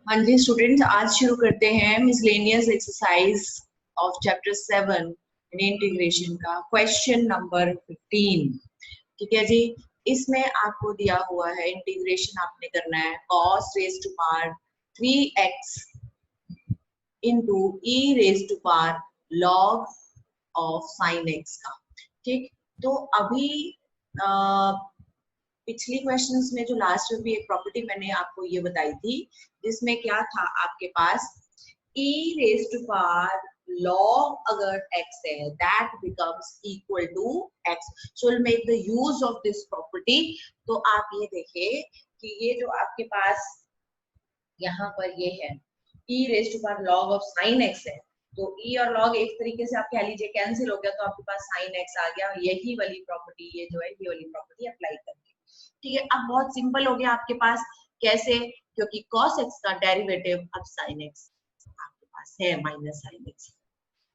हाँ जी स्टूडेंट्स, आज शुरू करते हैं miscellaneous exercise of chapter 7 in integration का क्वेश्चन नंबर 15। ठीक है जी, इसमें आपको दिया हुआ है इंटीग्रेशन आपने करना है cos raise to power 3x into e raise to power log of sin x का। ठीक, तो अभी पिछली क्वेश्चंस में जो लास्ट में भी एक प्रॉपर्टी मैंने आपको ये बताई थी, जिसमें क्या था आपके पास e raise to power log अगर x है that becomes equal to x. So we'll make the use of this property. तो आप ये देखिए कि ये जो आपके पास यहाँ पर ये है e raise to power log of sin x है, तो e और log एक तरीके से आप कह लीजिए कैंसिल हो गया, तो आपके पास sin x आ गया। यही वाली प्रॉपर्टी ये जो है ये वाली प्रॉपर्टी अप्लाई करके, ठीक है। अब बहुत सिंपल हो गया आपके पास, कैसे? क्योंकि cos x का डेरिवेटिव अब sin x आपके पास है माइनस sin x,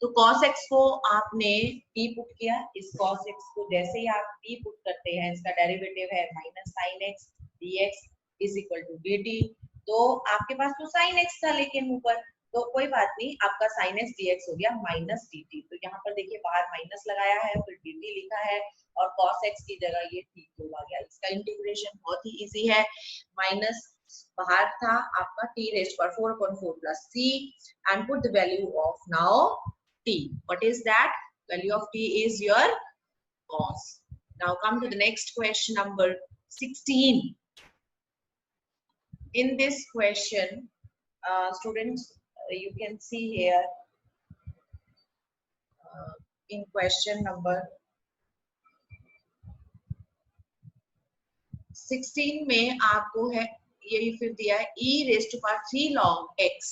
तो cos x को आपने t पुट किया। इस cos x को जैसे ही आप t पुट करते हैं, इसका डेरिवेटिव है minus sin x dx is equal to dt। तो आपके पास तो sin x था, लेकिन ऊपर तो कोई बात नहीं, आपका sin x dx हो गया माइनस dt। तो यहाँ पर देखिए बाहर माइनस लगाया है, फिर dt लिखा है और cos x की जगह ये t क्यूब आ गया। इसका इंटीग्रेशन बहुत ही इजी है। माइनस बाहर था आपका t rays power 4/4 plus c and put the value of now t. What is that? Value of t is your cos. Now come to the next question number 16. In this question, students, you can see here in question number 16 में आपको है ये फिर दिया है e raise to power 3 log x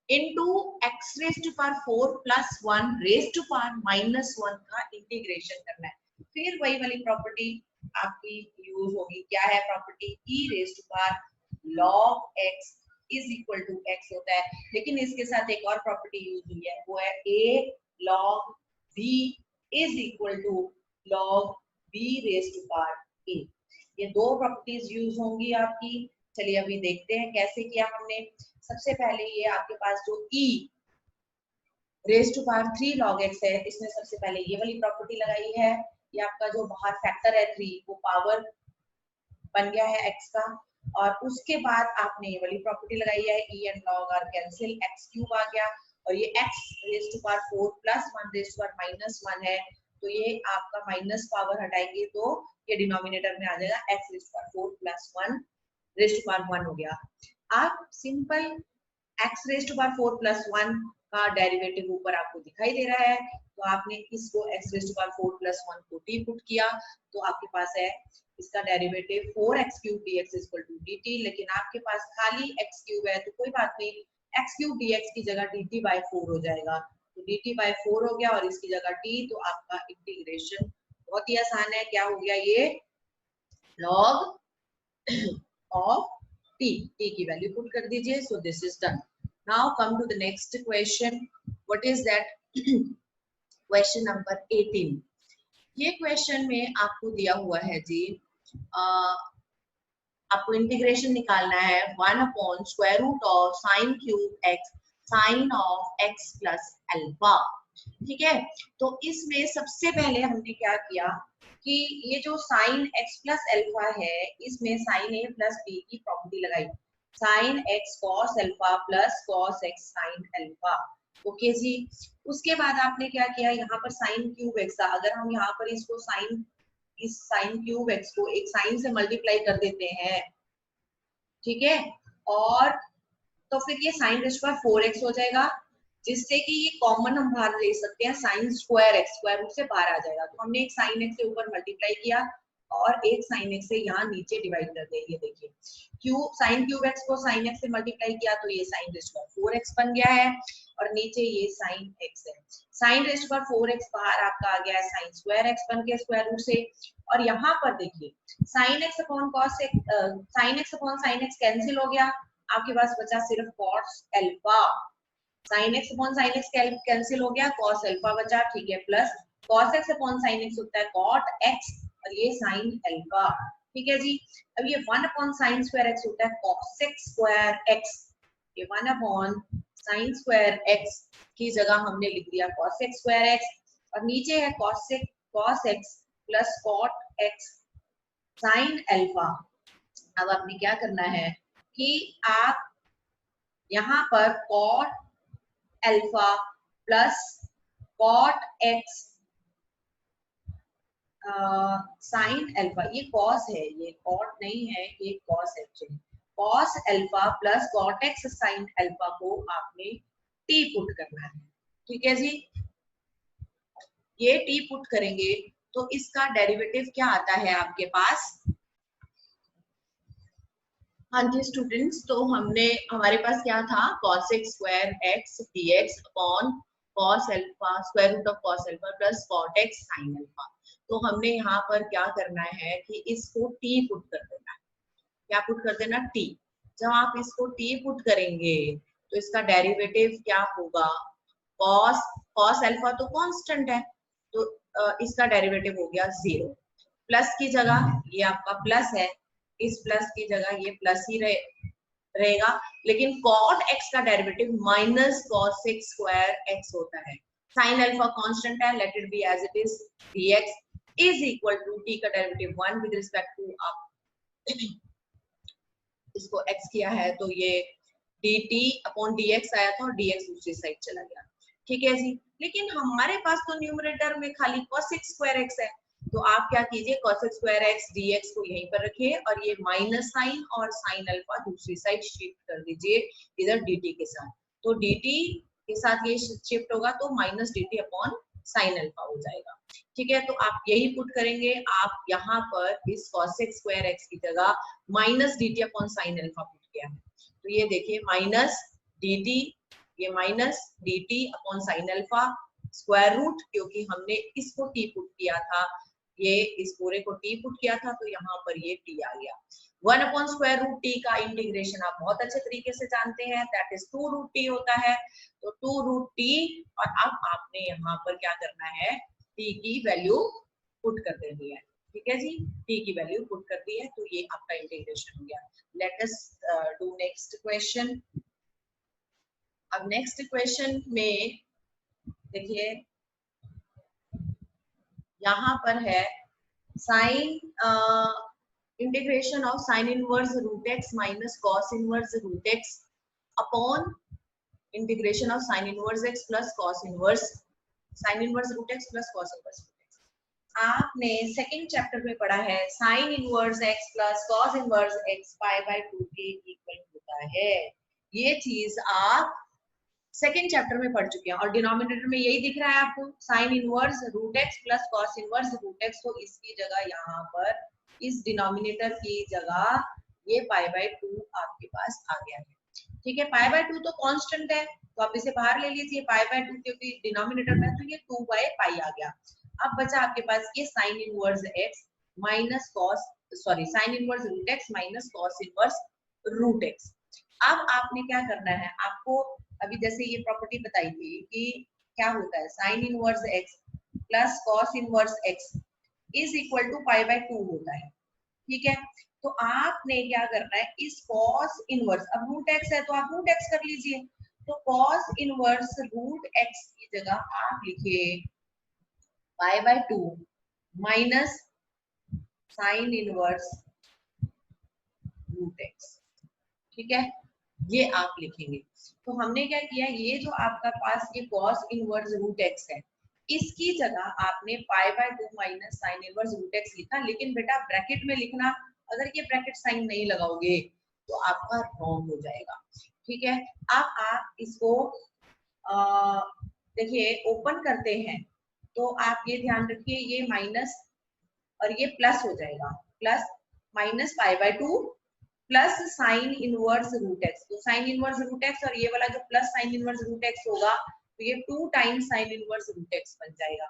into x raise to power 4 plus 1 raise to power minus 1 का integration करना है। फिर वही वाली प्रॉपर्टी आपकी यूज होगी। क्या है property? e raise to power log x is equal to x होता है, लेकिन इसके साथ एक और प्रॉपर्टी यूज हुई है, वो है a log b is equal to log b raise to power a। ये दो प्रॉपर्टीज यूज होंगी आपकी। चलिए अभी देखते हैं कैसे किया हमने। सबसे पहले ये आपके पास जो e raise to power 3 log x है, इसमें सबसे पहले ये वाली प्रॉपर्टी लगाई है। ये आपका जो बाहर फैक्टर है 3 वो पावर बन गया है x का, और उसके बाद आपने ये वाली प्रॉपर्टी लगाई है e and log are cancel, x cube आ गया, और ये x raise to power 4 plus 1 raise to power minus 1 है, तो ये आपका माइनस पावर हटाएंगे तो ये डिनोमिनेटर में आ जाएगा x raise to power 4 plus 1 raise to power 1 हो गया। अब simple x raise to power 4 plus 1 का डेरिवेटिव ऊपर आपको दिखाई दे रहा है, तो आपने इसको x raise to power 4 plus 1 को t पुट किया, तो आपके पास है इसका derivative 4x cube dx is equal to dt। लेकिन आपके पास खाली x क्यूब है, तो कोई बात नहीं, x क्यूब dx की जगह dt बाय 4 हो जाएगा, तो dt बाय 4 हो गया और इसकी जगह t, तो आपका इंटीग्रेशन बहुत ही आसान है। क्या हो गया? ये log of t की वैल्यू पुट कर दीजिए। So this is done. Now come to the next question. What is that? Question number 18। ये क्वेश्चन में आपको दिया हुआ है जी, आपको इंटीग्रेशन निकालना है 1 upon square root of sine cube x sine of x plus alpha. ठीक है, तो इसमें सबसे पहले हमने क्या किया कि ये जो साइन x प्लस अल्फा है, इसमें साइन a प्लस b की प्रॉपर्टी लगाई, sine x cos alpha plus cos x sine alpha. Okay जी, उसके बाद आपने क्या किया, यहाँ पर साइन क्यूब x, अगर हम यहाँ पर इसको साइन, इस साइन क्यूब x को एक साइन से मल्टीप्लाई कर देते हैं, ठीक है, और तो फिर ये sign raise to power 4x हो जाएगा, जिससे कि ये कॉमन हम बाहर ले सकते हैं, sine square x square root से बाहर आ जाएगा। तो हमने एक साइन x से ऊपर मल्टीप्लाई किया और एक साइन x से यहाँ नीचे डिवाइड कर दिया। ये देखिए क्यूब, साइन क्यूब x को साइन x से मल्टीप्लाई किया तो ये sign raise to power 4x बन गया है, और नीचे ये साइन x है। Sine raise to power 4x बाहर आपका आ गया है साइन स्क्वायर x बन के स्क्वायर रूट से, और यहाँ पर देखिए sine x upon cos x, sine x upon sine x cancel हो गया, आपके पास बचा सिर्फ cos alpha. Sine x upon sine x cancel हो गया, कॉस अल्फा बचा, ठीक है, plus cos x upon sine x होता है कॉट x, और ये साइन अल्फा। ठीक है जी। अब ये 1/sin² x होता है cos² x, ये 1/sin² x की जगह हमने लिख दिया cos² x, और नीचे है cos x plus cot x sin alpha. अब आपने क्या करना है कि आप यहाँ पर cot alpha plus cot x sine alpha, ये कॉस है, ये कॉट नहीं है, ये cos actually, cos alpha plus cot x sine alpha को आपने टी पुट करना है। ठीक है जी, ये टी पुट करेंगे तो इसका डेरिवेटिव क्या आता है आपके पास। हाँ जी स्टूडेंट्स, तो हमारे पास क्या था, cos² x dx upon cos alpha square root of cos alpha plus cot x sin alpha. तो हमने यहाँ पर क्या करना है कि इसको t पुट कर देना है। क्या पुट कर देना, t। जब आप इसको t पुट करेंगे तो इसका डेरिवेटिव क्या होगा, cos अल्फा तो कांस्टेंट है, तो इसका डेरिवेटिव हो गया 0। प्लस की जगह ये आपका प्लस है, इस प्लस की जगह ये प्लस ही रहेगा, लेकिन cot x का डेरिवेटिव माइनस cos² x होता है। sin अल्फा कांस्टेंट है, let it be as it is, dx is equal to t का डेरिवेटिव 1 विद रिस्पेक्ट टू, आप इसको x किया है तो ये dt अपॉन dx आया था और dx दूसरी साइड चला गया। ठीक है जी, लेकिन हमारे पास तो न्यूमरेटर में खाली cos² x है, तो आप क्या कीजिए, cos² x dx को यहीं पर रखिए और ये माइनस साइन और साइन अल्फा दूसरी साइड शिफ्ट कर दीजिए इधर dt के साथ। तो dt के साथ ये शिफ्ट होगा तो minus dt upon sine alpha हो जाएगा। ठीक है, तो आप यही पुट करेंगे, आप यहाँ पर इस cos² x की जगह minus dt upon sine alpha put किया है, तो ये देखिए माइनस dt, ये minus dt upon sine alpha square root, क्योंकि हमने इसको t पुट किया था, ये इस पूरे को t पुट किया था, तो यहाँ पर ये t आ गया। 1/√t का इंटीग्रेशन आप बहुत अच्छे तरीके से जानते हैं, दैट इज 2√t होता है, तो 2√t, और अब आपने यहाँ पर क्या करना है, t की वैल्यू पुट कर देनी है। ठीक है जी, t की वैल्यू पुट कर दी है, तो ये आपका इंटीग्रेशन हो गया। Let us do next question. अब नेक्स्ट क्वेश्चन में देखिए यहाँ पर है sine integration of sine inverse root x minus cos inverse root x upon integration of sine inverse x plus cos inverse sine inverse root x plus cos inverse root x. आपने second chapter में पढ़ा है sine inverse x plus cos inverse x π/2 के equal होता है। ये चीज आप सेकेंड चैप्टर में पढ़ चुके हैं, और डिनोमिनेटर में यही दिख रहा है आपको, sine inverse root x plus cos inverse root x, तो इसकी जगह यहाँ पर इस डिनोमिनेटर की जगह ये π/2 आपके पास आ गया है। ठीक है, π/2 तो कांस्टेंट है, तो आप इसे बाहर ले लीजिए π/2, क्योंकि डिनोमिनेटर में तो ये 2/π आ गया। अब बचा आपके पास ये sine inverse x minus cos, sorry sine inverse root x minus cos inverse root x. अब आपने क्या करना है, आपको अभी जैसे ये प्रॉपर्टी बताई थी कि क्या होता है, sine inverse x plus cos inverse x is equal to π/2 होता है। ठीक है, तो आपने क्या करना है, इस कॉस इनवर्स, अब रूट एक्स है तो आप रूट एक्स कर लीजिए, तो कॉस इनवर्स रूट एक्स की जगह आप लिखिए π/2 minus sine inverse root x. ठीक है, ये आप लिखेंगे। तो हमने क्या किया, ये जो आपका पास ये cos इनवर्स रूट एक्स है, इसकी जगह आपने π/2 minus sine inverse root x लिखा, लेकिन बेटा ब्रैकेट में लिखना, अगर ये ब्रैकेट साइन नहीं लगाओगे तो आपका रॉन्ग हो जाएगा। ठीक है, अब आप इसको देखिए ओपन करते हैं, तो आप ये ध्यान रखिए, ये माइनस और ये प्लस हो जाएगा, plus minus π/2 plus sine inverse root x, तो साइन इनवर्स रूट एक्स और ये वाला जो plus sine inverse root x होगा, तो ये 2 times sine inverse root x बन जाएगा।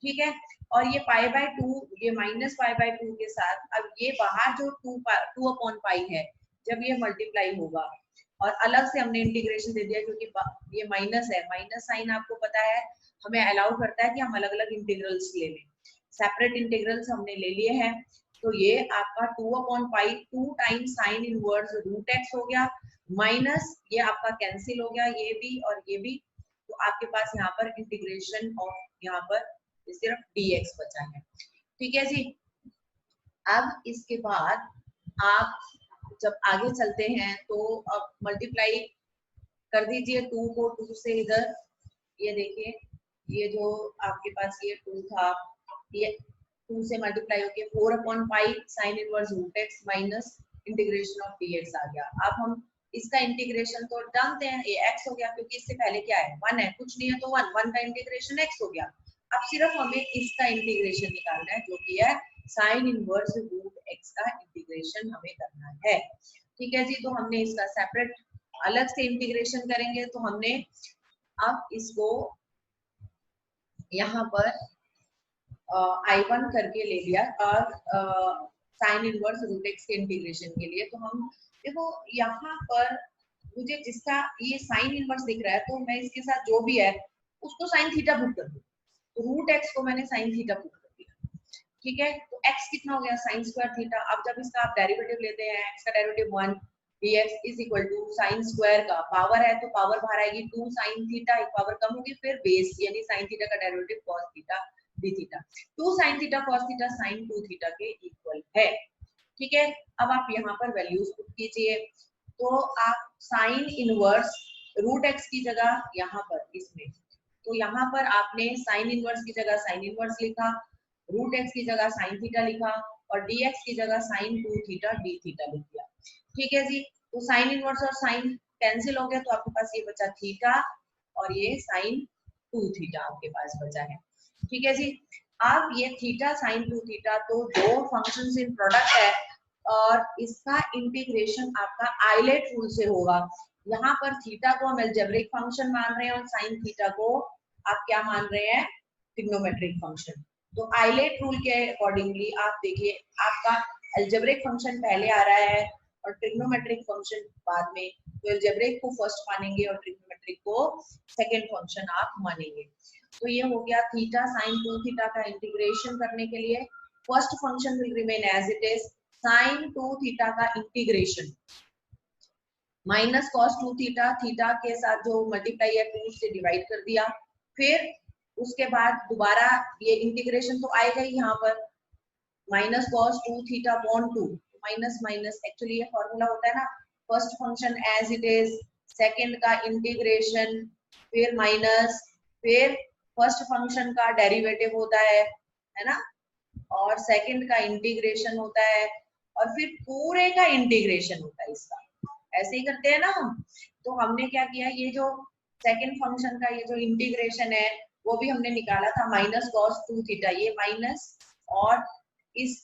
ठीक है, और ये π/2, ये माइनस π/2 के साथ, अब ये बाहर जो 2/π है, जब ये मल्टीप्लाई होगा, और अलग से हमने इंटीग्रेशन दे दिया क्योंकि ये माइनस है, माइनस साइन आपको पता है हमें अलाउ करता है कि हम अलग अलग इंटीग्रल्स ले लें, सेपरेट इंटीग्रल्स हमने ले लिए हैं, तो ये आपका 2/पाई 2 times sine inverse root x हो गया, माइनस ये आपका कैंसिल हो गया, ये भी और ये भी। तो आपके पास यहाँ पर इंटीग्रेशन ऑफ यहाँ पर सिर्फ dx बचा है। ठीक है जी। अब इसके बाद आप जब आगे चलते हैं तो अब मल्टीप्लाई कर दीजिए 2 को 2 से इधर, ये देखिए ये जो आपके पास ये 2 था, ये 2 से मल्टीप्लाई होके 4/पाई sine inverse root x minus integration of dx आ गया। अब हम इसका इंटीग्रेशन तो जानते हैं, ये x हो गया क्योंकि इससे पहले क्या है 1 है, कुछ नहीं है तो 1 का इंटीग्रेशन x हो गया। अब सिर्फ हमें इसका इंटीग्रेशन निकालना है जो कि है साइन इनवर्स रूट एक्स का इंटीग्रेशन हमें करना है। ठीक है जी। तो हमने इसका सेपरेट अलग से इंटीग्रेशन करेंगे। तो हमने अब इसको यहाँ पर I1 करके ले लिया और साइन इनवर्स रूट एक्स के इंटीग्रेशन के लिए। तो हम देखो यहाँ पर मुझे जिसका ये साइन इनवर्स दिख रहा है तो मैं इसके साथ जो भी है उसको साइन थीटा पुट कर दूं। तो रूट एक्स को मैंने साइन थीटा पुट कर दिया। ठीक है। तो x कितना हो गया साइन स्क्वायर थीटा। अब जब इसका आप डेरिवेटिव लेते हैं, x का derivative 1 dx is equal to sine square का पावर है तो पावर बाहर आएगी 2 साइन थीटा, एक पावर कम होगी, फिर बेस यानी साइन थीटा का derivative cos theta d theta. 2 sine theta cos theta sine 2 theta के इक्वल है। ठीक है। अब आप यहाँ पर वैल्यूज पुट कीजिए। तो आप साइन इनवर्स रूट एक्स की जगह यहाँ पर इसमें, तो यहाँ पर आपने साइन इनवर्स की जगह साइन इनवर्स लिखा, रूट एक्स की जगह साइन थीटा लिखा और dx की जगह साइन 2 थीटा d थीटा लिख दिया। ठीक है जी। तो साइन इनवर्स और साइन कैंसिल हो गया तो आपके पास ये बचा थीटा और ये साइन 2 थीटा आपके पास बचा है। ठीक है जी। अब ये थीटा साइन 2 थीटा तो दो फंक्शंस इन प्रोडक्ट है और इसका इंटीग्रेशन आपका आइलेट रूल से होगा। यहाँ पर थीटा को हम अलजेब्रिक फंक्शन मान रहे हैं और साइन थीटा को आप क्या मान रहे हैं ट्रिग्नोमेट्रिक फंक्शन। तो आइलेट रूल के अकॉर्डिंगली आप देखिए आपका अलजेब्रिक फंक्शन पहले आ रहा है और ट्रिग्नोमेट्रिक फंक्शन बाद में। तो अलजेब्रिक को फर्स्ट मानेंगे और ट्रिग्नोमेट्रिक को सेकंड फंक्शन आप मानेंगे। तो ये हो गया थीटा साइन 2 थीटा का इंटीग्रेशन करने के लिए first function will remain as it is sine 2 theta का integration minus cos 2 theta, theta के साथ जो मल्टीप्लाई है 2 से डिवाइड कर दिया, फिर उसके बाद दोबारा ये इंटीग्रेशन तो आएगा ही यहाँ पर minus cos 2 theta upon 2, minus minus actually ये फॉर्मूला होता है ना, first function as it is, second का इंटीग्रेशन, फिर माइनस, फिर फर्स्ट फंक्शन का डेरिवेटिव होता है ना, और सेकंड का इंटीग्रेशन होता है और फिर पूरे का इंटीग्रेशन होता है इसका। ऐसे ही करते हैं ना हम। तो हमने क्या किया, ये जो सेकंड फंक्शन का ये जो इंटीग्रेशन है वो भी हमने निकाला था माइनस कॉस 2 थीटा, ये माइनस और इस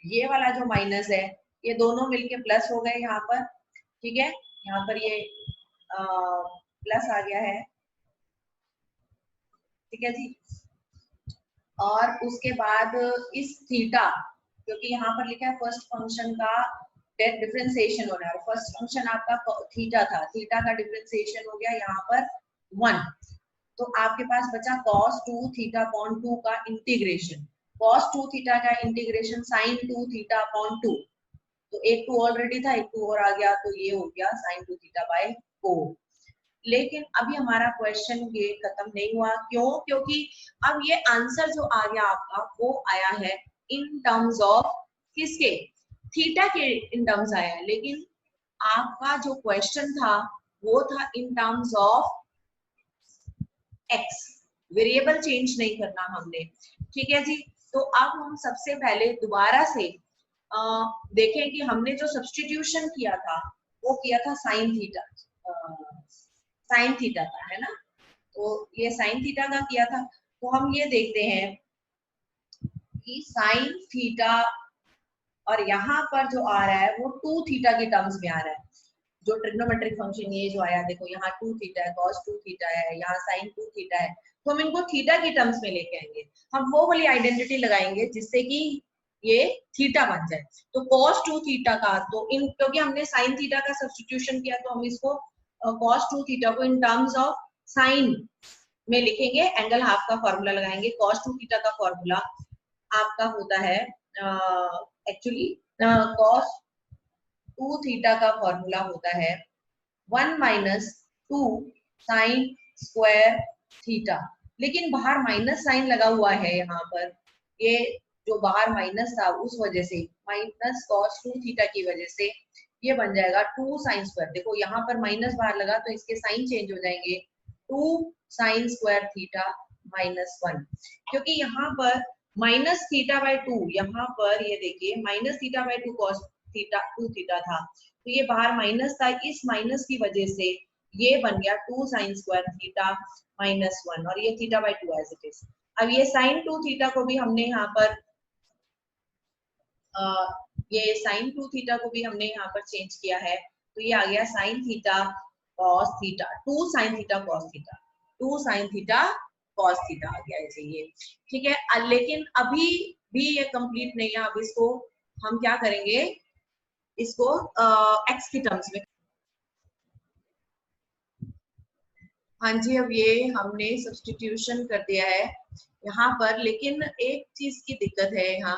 ये वाला जो माइनस है ये दोनों मिलके प्लस हो गए यहाँ पर। ठीक है। यहाँ पर ये प्लस आ गया है। ठीक है जी। और उसके बाद इस थीटा, क्योंकि यहाँ पर लिखा है फर्स्ट फंक्शन का डिफरेंशिएशन हो रहा है, फर्स्ट फंक्शन आपका थीटा था, थीटा का डिफरेंशिएशन हो गया यहाँ पर 1, तो आपके पास बचा cos 2 थीटा अपॉन 2 का इंटीग्रेशन, cos 2 थीटा का इंटीग्रेशन sin 2 थीटा अपॉन 2, तो एक 2 ऑलरेडी था, एक 2 और आ गया, तो ये हो गया sin 2 थीटा बाय 4। लेकिन अभी हमारा क्वेश्चन ये खत्म नहीं हुआ, क्यों? क्योंकि अब ये आंसर जो आ गया आपका वो आया है इन टर्म्स ऑफ किसके, थीटा के इन टर्म्स आया है, लेकिन आपका जो क्वेश्चन था वो था इन terms of x, variable change नहीं करना हमने। ठीक है जी। तो अब हम सबसे पहले दोबारा से देखें कि हमने जो सब्स्टिट्यूशन किया था वो किया था साइन थीटा, साइन थीटा का, है ना, तो ये साइन थीटा का किया था। तो हम ये देखते हैं कि साइन थीटा और यहाँ पर जो आ रहा है वो 2 थीटा के टर्म्स में आ रहा है, जो ट्रिग्नोमेट्रिक फंक्शन ये जो आया, देखो यहाँ 2 थीटा है, cos 2 थीटा है, यहाँ sin 2 थीटा है, तो हम इनको थीटा के टर्म्स में लेके आएंगे, हम वो वाली आइडेंटिटी लगाएंगे जिससे कि ये थीटा बन जाए। तो cos 2 थीटा का, तो इन क्योंकि हमने sin थीटा का सब्स्टिट्यूशन किया तो हम इसको cos 2 थीटा को इन टर्म्स ऑफ sin में लिखेंगे, एंगल हाफ का फॉर्मूला लगाएंगे। cos 2 थीटा का फॉर्मूला आपका होता है एक्चुअली कॉस 2 थीटा का फॉर्मूला होता है 1 माइनस 2 साइन स्क्वायर थीटा, लेकिन बाहर माइनस साइन लगा हुआ है यहाँ पर, ये जो बाहर माइनस था उस वजह से माइनस कॉस 2 थीटा की वजह से ये बन जाएगा 2 साइन स्क्वायर। देखो यहाँ पर माइनस बाहर लगा तो इसके साइन चेंज हो जाएंगे, 2 साइन स्क्वायर थीटा माइनस 1, क्योंकि यहाँ पर माइनस थीटा बाय 2, यहाँ पर ये देखिए minus theta by 2 cos theta 2 theta था, तो ये बाहर माइनस था, इस माइनस की वजह से ये बन गया 2 साइन स्क्वायर थीटा माइनस 1, और ये theta by 2 as it is. अब ये साइन 2 थीटा को भी हमने यहाँ पर ये साइन 2 थीटा को भी हमने यहाँ पर चेंज किया है, तो ये आ गया sine theta cos theta, 2 sine theta cos theta, 2 sine theta cos theta आ गया ऐसे ये, ठीक है। लेकिन अभी भी ये कंप्लीट नहीं है, अब इसको हम क्या करेंगे, इसको एक्स की टर्म्स में। हाँ जी, अब ये हमने सब्स्टिट्यूशन कर दिया है यहाँ पर, लेकिन एक चीज की दिक्कत है यहाँ,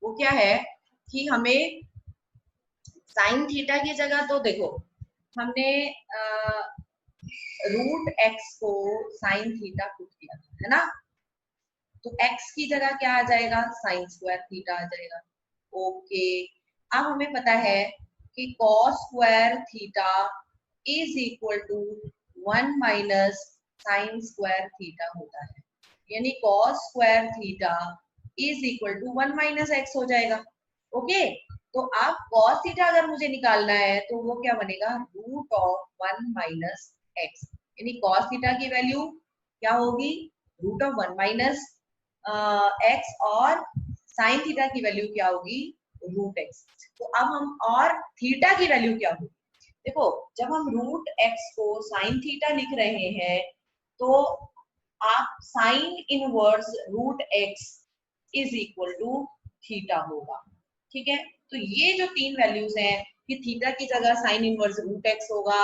वो क्या है कि हमें साइन थीटा की जगह तो देखो हमने रूट एक्स को साइन थीटा पुट किया था, है ना, तो एक्स की जगह क्या आ जाएगा, साइन स्क्वायर थीटा आ जाएगा। ओके, अब हमें पता है कि cos square theta is equal to 1 minus sine square theta होता है, यानी cos square theta is equal to 1 minus x हो जाएगा। ओके, तो अब कॉस थीटा अगर मुझे निकालना है तो वो क्या बनेगा, रूट ऑफ 1 माइनस एक्स, यानी कॉस थीटा की वैल्यू क्या होगी, रूट ऑफ 1 माइनस एक्स, और साइन थीटा की वैल्यू क्या होगी, रूट एक्स। तो अब हम, और थीटा की वैल्यू क्या होगी, देखो जब हम रूट एक्स को साइन थीटा लिख रहे हैं तो आप sine inverse root x is equal to theta होगा, ठीक है। तो ये जो तीन वैल्यूज हैं कि थीटा की जगह साइन इनवर्स रूट एक्स होगा,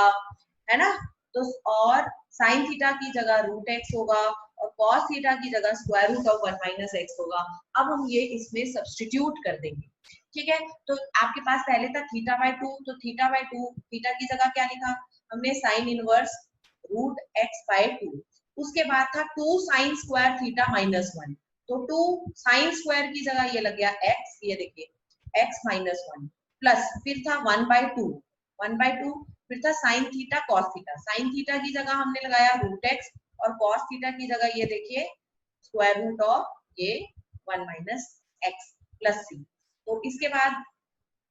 है ना, तो और साइन थीटा की जगह रूट एक्स होगा, और कॉस थीटा की जगह square root of 1 minus x होगा। अब हम ये इसमें सब्स्टिट्यूट कर देंगे, ठीक है। तो आपके पास पहले था थीटा बाय 2, तो थीटा बाय 2 थीटा की जगह क्या लिखा हमने, sine inverse root x by 2, उसके बाद था 2 साइन स्क्वायर थीटा माइनस 1, तो 2 साइन स्क्वायर की जगह ये लग गया एक्स, ये देखिए एक्स माइनस 1, प्लस फिर था 1 बाय 2, 1 बाय 2, फिर था sign theta cos theta, sine theta की जगह हमने लगाया रूट एक्स, और कॉस थीटा की जगह ये देखिए स्क्वायर रूट ऑफ ये 1 माइनस एक्स प्लस सी। तो इसके बाद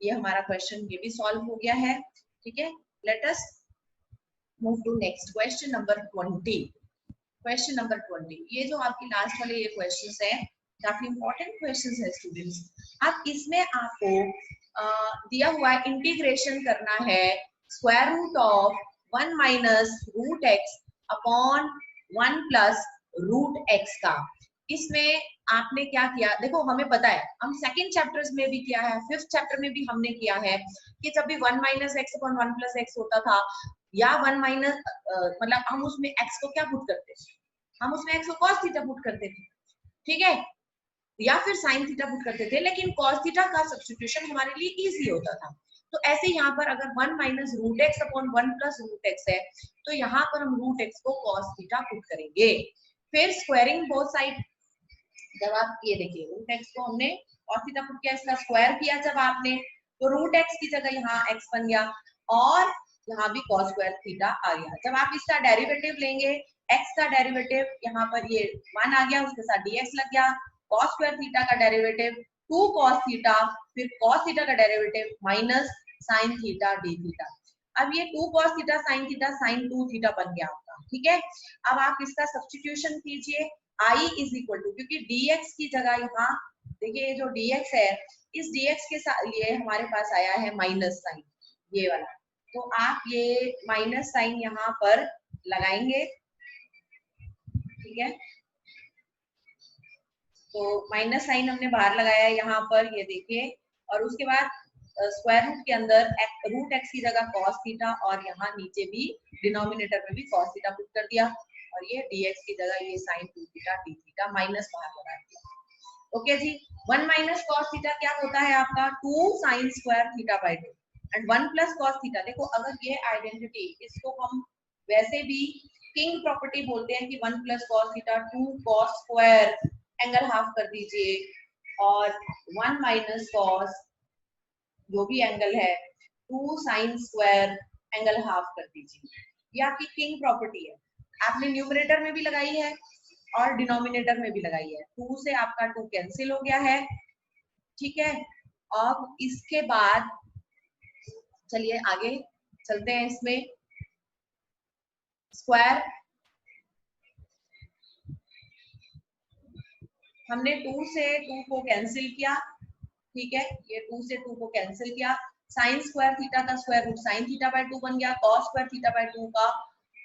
ये हमारा क्वेश्चन ये भी सॉल्व हो गया है, ठीक है। Let us move to next question number 20। Question number 20, ये जो आपकी लास्ट वाले ये क्वेश्चंस है काफी इंपॉर्टेंट क्वेश्चंस है स्टूडेंट्स। अब इसमें आपको दिया हुआ इंटीग्रेशन करना है square root of 1 minus root x upon 1 plus root x का। इसमें आपने क्या किया, देखो हमें पता है, हम सेकंड चैप्टर्स में भी किया है, फिफ्थ चैप्टर में भी हमने किया है कि जब भी 1 minus x upon 1 plus x होता था, या 1 माइनस मतलब हम उसमें एक्स को क्या पुट करते थे, हम उसमें एक्स को cos थीटा पुट करते थे, ठीक है, या फिर sin थीटा पुट करते थे, लेकिन cos थीटा का सब्स्टिट्यूशन हमारे लिए इजी होता था। तो ऐसे यहाँ पर अगर 1 minus root x upon 1 plus root x है, तो यहाँ पर हम रूट एक्स को cos थीटा पुट करेंगे। फिर स्क्वायरिंग बोथ साइड, जब आप ये देखिए रूट एक्स को हमने cos थीटा पुट किया, इसका स्क्वायर किया जब आपने, तो रूट एक्स की जगह यहाँ x बन गया, और यहाँ भी cos स्क्वायर थीटा आ गया। जब आप इसका डेरिवेटिव लेंगे, x का डेरिवेटिव यहाँ पर ये 1 आ गया, उसके साथ dx लग गया, cos स्क्वायर थीटा का डेरिवेटिव 2 cos थीटा, फिर cos थीटा का derivative minus sin theta d theta. अब ये 2 cos theta sin theta sin 2 theta बन गया आपका, ठीक है। अब आप इसका सब्स्टिट्यूशन कीजिए, i इज इक्वल टू, क्योंकि dx की जगह यहाँ देखिए ये जो dx है, इस dx के साथ ये हमारे पास आया है माइनस साइन, ये वाला, तो आप ये माइनस साइन यहाँ पर लगाएंगे, ठीक है। तो माइनस साइन हमने बाहर लगाया है यहाँ पर, ये देखिए, और उसके बाद स्क्वायर रूट के अंदर रूट एक्स की जगह cos थीटा, और यहाँ नीचे भी डिनोमिनेटर में भी cos थीटा पुट कर दिया, और ये dx की जगह ये sin 2 theta d theta minus बाहर लगा दिया। ओके जी, 1 माइनस कॉस थीटा क्या होता है आपका 2 sign square theta by 2 and 1 plus cos theta. देखो अगर ये आइडेंटिटी, इसको हम वैसे भी किंग प्रॉपर्टी बोलते हैं कि 1 plus cos theta 2 cos square angle half कर दीजिए और 1 माइनस कॉस जो भी एंगल है 2 साइन स्क्वायर एंगल हाफ कर दीजिए। ये आपकी किंग प्रॉपर्टी है, आपने न्यूमरेटर में भी लगाई है और डिनोमिनेटर में भी लगाई है। 2 से आपका 2 कैंसिल हो गया है, ठीक है। अब इसके बाद चलिए आगे चलते हैं, इसमें स्क्वायर हमने 2 से 2 को कैंसिल किया, ठीक है, ये 2 से 2 को कैंसिल किया, साइन स्क्वायर थीटा का square root sine theta by 2 बन गया, कॉस स्क्वायर थीटा बाय 2 का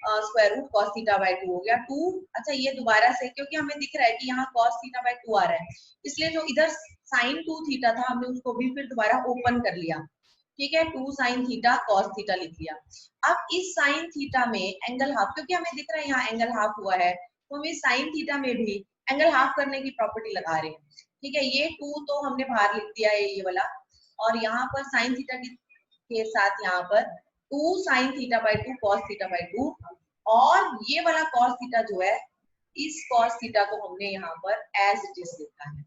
square root cos theta by 2 हो गया 2। अच्छा ये दोबारा से, क्योंकि हमें दिख रहा है कि यहाँ कॉस थीटा बाय 2 आ रहा है, इसलिए जो इधर साइन 2 थीटा था हमने उसको भी फिर दोबारा ओपन कर लिया, ठीक है, 2 साइन थीटा कॉस थीटा लिख लिया। अब इस साइन थीटा में एंगल हाफ, क्योंकि हमें दिख रहा है यहाँ एंगल हाफ हुआ है, तो हम इस साइन थीटा में भी एंगल हाफ करने की प्रॉपर्टी लगा रहे हैं, ठीक है। ये 2 तो हमने बाहर लिख दिया है ये वाला, और यहाँ पर साइन थीटा के साथ यहाँ पर 2 sine theta by 2 cos theta by 2, और ये वाला कॉस थीटा जो है, इस कॉस थीटा को हमने यहाँ पर एज इट इज लिखा है,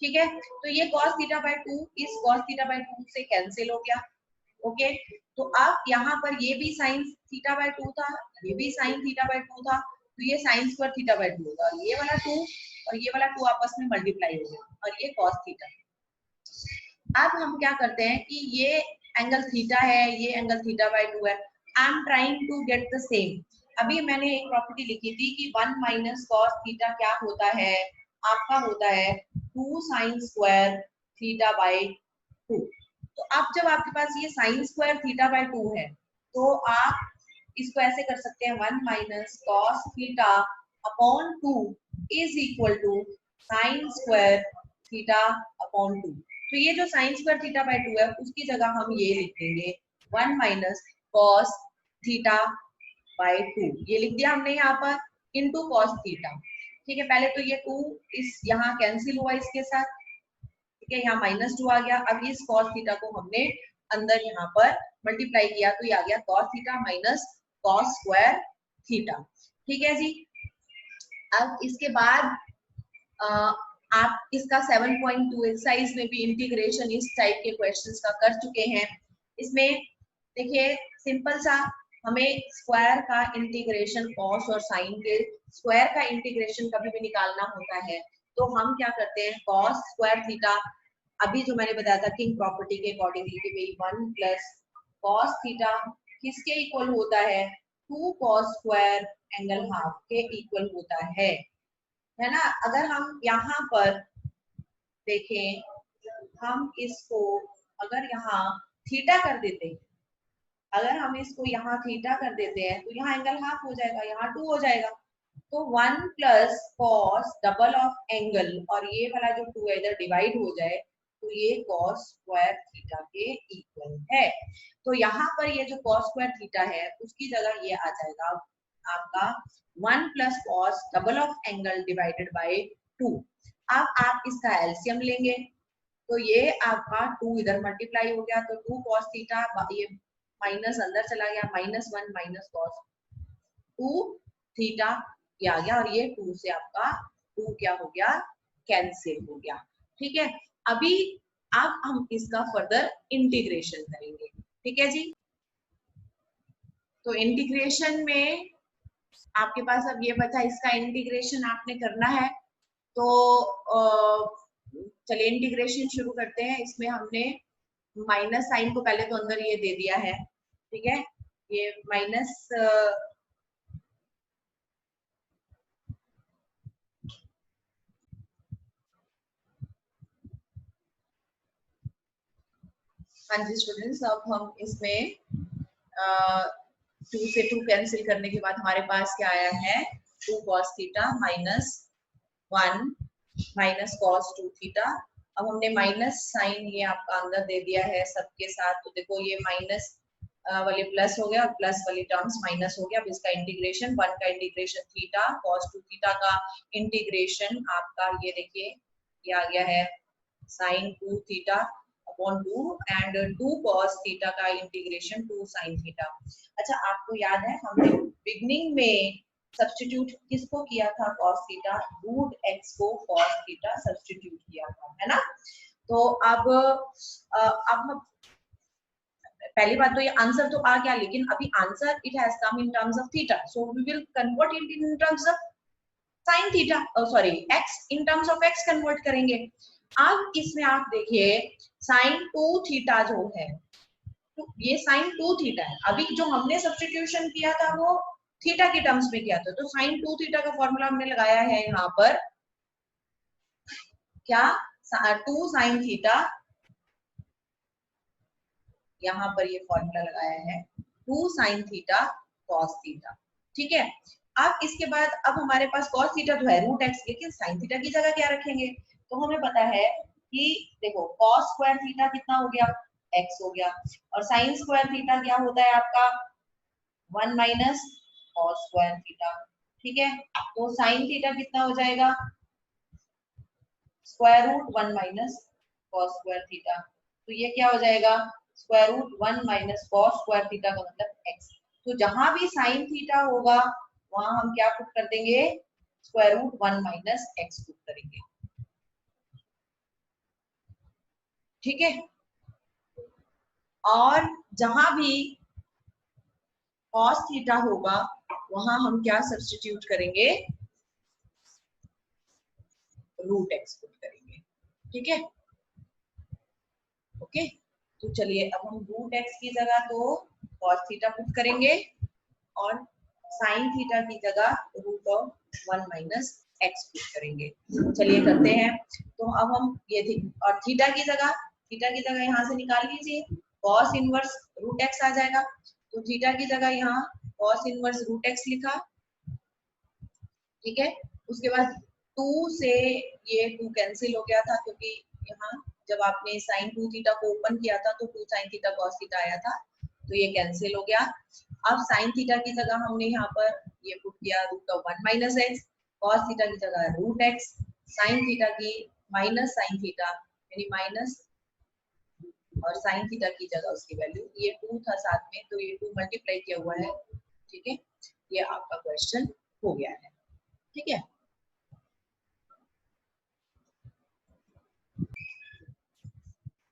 ठीक है। तो ये cos थीटा बाय 2 इस cos थीटा बाय 2 से कैंसिल हो गया, ओके। तो अब यहाँ पर ये भी sin थीटा बाय 2 था, ये भी sin थीटा बाय 2 था, तो ये sin स्क्वायर थीटा बाय 2 होगा, ये वाला 2 और ये वाला 2 आपस में मल्टीप्लाई हो गया, और ये cos थीटा। अब हम क्या करते हैं कि ये एंगल थीटा है, ये एंगल थीटा बाय 2 है, I am trying to get the same. अभी मैंने एक प्रॉपर्टी लिखी थी कि 1 माइनस कॉस थीटा क्या होता है, आपका होता है 2 साइन स्क्वायर थीटा बाय 2। तो अब जब आपके पास ये साइन स्क्वायर थीटा बाय 2 है, तो आप इसको ऐसे कर सकते हैं 1 minus cos theta upon 2 is equal to sine square theta upon 2। तो ये जो साइन स्क्वायर थीटा बाय 2 है उसकी जगह हम ये लिख देंगे 1 माइनस कॉस थीटा बाय 2, ये लिख दिया हमने यहाँ पर, इनटू कॉस थीटा, ठीक है। पहले तो ये 2 इस यहाँ कैंसिल हुआ इसके साथ, ठीक है, यहाँ -2 आ गया। अब इस cos थीटा को हमने अंदर यहाँ पर मल्टीप्लाई किया, तो ये आ गया cos theta minus cos square theta, ठीक है जी। अब इसके बाद आप इसका 7.2 एक्सरसाइज में भी इंटीग्रेशन इस टाइप के क्वेश्चंस का कर चुके हैं। इसमें देखिए सिंपल सा, हमें स्क्वायर का इंटीग्रेशन कॉस और साइन के स्क्वायर का इंटीग्रेशन कभी भी निकालना होता है, तो हम क्या करते हैं कॉस स्क्वायर थीटा, अभी जो मैंने बताया था किंग प्रॉपर्टी के अकॉर्डिंगली कि भाई 1 प्लस कॉस थीटा किसके इक्वल होता है, 2 कॉस स्क्वायर एंगल हाफ के इक्वल होता है ना। अगर हम यहाँ पर देखें, हम इसको अगर यहाँ थीटा कर देते हैं, अगर हम इसको यहाँ थीटा कर देते हैं तो यहाँ एंगल हाफ हो जाएगा, यहाँ 2 हो जाएगा, तो 1 plus cos double of angle, और ये वाला जो 2 है इधर डिवाइड हो जाए, तो ये कॉस स्क्वायर थीटा के इक्वल है। तो यहाँ पर ये जो कॉस स्क्वायर थीटा है उसकी जगह ये आ जाएगा आपका 1 plus cos double of angle divided by 2। अब आप इसका एलसीएम लेंगे, तो ये आपका 2 इधर मल्टीप्लाई हो गया, तो 2 कॉस थीटा, ये माइनस अंदर चला गया, -1 माइनस कॉस 2 थीटा ये आ गया, और ये 2 से आपका 2 क्या हो गया, कैंसिल हो गया, ठीक है। अभी अब हम इसका फर्दर इंटीग्रेशन करेंगे, ठीक है जी। तो इंटीग्रेशन में आपके पास अब ये बचा, इसका इंटीग्रेशन आपने करना है, तो चलिए इंटीग्रेशन शुरू करते हैं। इसमें हमने माइनस साइन को पहले तो अंदर ये दे दिया है, ठीक है, ये माइनस हाँ जी स्टूडेंट्स, अब हम इसमें 2 से 2 कैंसिल करने के बाद हमारे पास क्या आया है 2 cos theta minus 1 minus cos 2 theta. अब हमने माइनस साइन ये आपका अंदर दे दिया है सबके साथ, तो देखो ये माइनस वाले प्लस हो गया और प्लस वाली टर्म्स माइनस हो गया। अब इसका इंटीग्रेशन 1 का इंटीग्रेशन थीटा cos 2 थीटा का इंटीग्रेशन आपका ये देखिए ये आ गया है sin 2 theta upon 2 and 2 cos theta का इंटीग्रेशन 2 sin थीटा। अच्छा आपको याद है हमने बिगनिंग में सब्स्टिट्यूट किसको किया था, cos थीटा, रूट x को cos थीटा सब्स्टिट्यूट किया था, है ना। तो अब हम पहली बात तो ये आंसर तो आ गया, लेकिन अभी answer it has come in terms of theta, so we will convert it in terms of sin theta, sorry x in terms of x convert करेंगे। अब इसमें आप देखिए sin 2 थीटा जो है, तो ये sin 2 थीटा है, अभी जो हमने सब्स्टिट्यूशन किया था वो थीटा के टर्म्स में किया था, तो sin 2 थीटा का फॉर्मूला हमने लगाया है यहाँ पर क्या, 2 sin थीटा, यहाँ पर ये फॉर्मूला लगाया है 2 sin थीटा cos थीटा, ठीक है। अब इसके बाद अब हमारे पास cos थीटा तो है रूट x, लेकिन sin थीटा की जगह क्या रखेंगे, तो हमें पता है कि देखो cos स्क्वायर थीटा कितना हो गया, x हो गया, और sin स्क्वायर थीटा क्या होता है आपका 1 माइनस cos स्क्वायर थीटा, ठीक है। तो sin थीटा कितना हो जाएगा, square root 1 minus cos square theta, तो ये क्या हो जाएगा square root 1 minus cos square theta का मतलब x। तो जहां भी sin थीटा होगा वहां हम क्या पुट कर देंगे, square root 1 minus x put करेंगे, ठीक है। और जहां भी cos थीटा होगा वहां हम क्या सब्स्टिट्यूट करेंगे, रूट x पुट करेंगे, ठीक है। ओके, तो चलिए अब हम रूट x की जगह तो cos थीटा पुट करेंगे और sin थीटा की जगह root of 1 minus x put करेंगे। चलिए करते हैं, तो अब हम ये थी और थीटा की जगह यहाँ से निकाल लीजिए, cos इनवर्स रूट x आ जाएगा, तो थीटा की जगह यहाँ cos इनवर्स रूट x लिखा, ठीक है। उसके बाद 2 से ये 2 कैंसिल हो गया था, क्योंकि यहाँ जब आपने sin 2 थीटा को ओपन किया था तो 2 sin थीटा cos थीटा आया था, तो ये कैंसिल हो गया। अब sin थीटा की जगह हमने यहाँ पर ये पुट किया root of 1 minus x, cos theta की जगह रूट x, sin थीटा की माइनस sin थीटा यानी माइनस, और sin थीटा की जगह उसकी वैल्यू ये 2 था साथ में, तो ये 2 मल्टीप्लाई किया हुआ है, ठीक है। ये आपका क्वेश्चन हो गया है, ठीक है।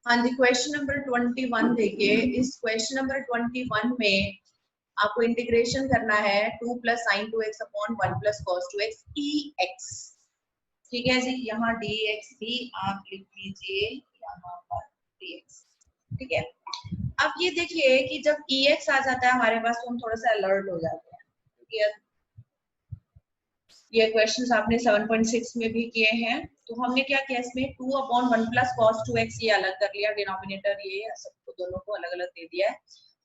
हाँ जी, क्वेश्चन नंबर 21 देखिए, इस क्वेश्चन नंबर 21 में आपको इंटीग्रेशन करना है 2 plus sign 2x upon 1 plus cos 2x dx, ठीक है जी। यहाँ dx भी आप लिख लीजिए यहाँ पर dx, ठीक है। अब ये देखिए कि जब ex आ जाता है हमारे पास तो हम थोड़ा सा अलर्ट हो जाते हैं, क्योंकि ये क्वेश्चंस आपने 7.6 में भी किए हैं। तो हमने क्या किया, इसमें 2 अपॉन 1 प्लस कॉस 2x ये अलग कर लिया, डिनोमिनेटर ये सबको दोनों को अलग अलग दे दिया है,